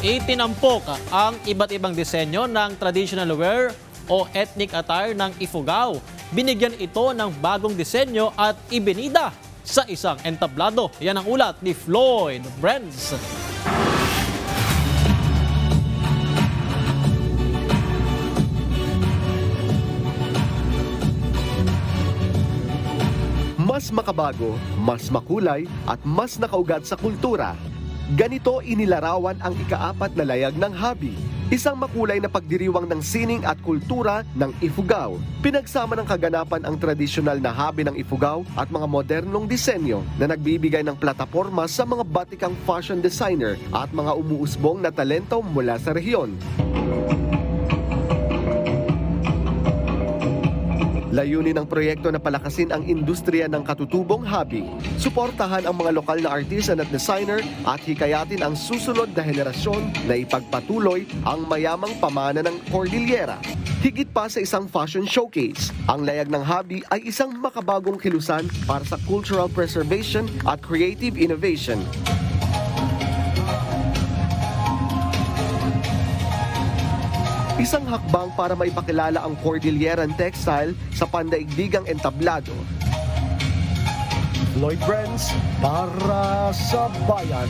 Itinampok ang iba't ibang disenyo ng traditional wear o ethnic attire ng Ifugao. Binigyan ito ng bagong disenyo at ibinida sa isang entablado. Yan ang ulat ni Floyd Brenz. Mas makabago, mas makulay at mas nakaugat sa kultura. Ganito inilarawan ang ika-4 na layag ng Habi, isang makulay na pagdiriwang ng sining at kultura ng Ifugao. Pinagsama ng kaganapan ang tradisyonal na Habi ng Ifugao at mga modernong disenyo na nagbibigay ng plataporma sa mga batikang fashion designer at mga umuusbong na talento mula sa rehiyon. Layunin ng proyekto na palakasin ang industriya ng katutubong Habi, suportahan ang mga lokal na artisan at designer at hikayatin ang susunod na henerasyon na ipagpatuloy ang mayamang pamana ng Cordillera. Higit pa sa isang fashion showcase, ang layag ng Habi ay isang makabagong kilusan para sa cultural preservation at creative innovation. Isang hakbang para maipakilala ang Cordilleran textile sa pandaigdigang entablado. Floyd Brenz para sa Bayan.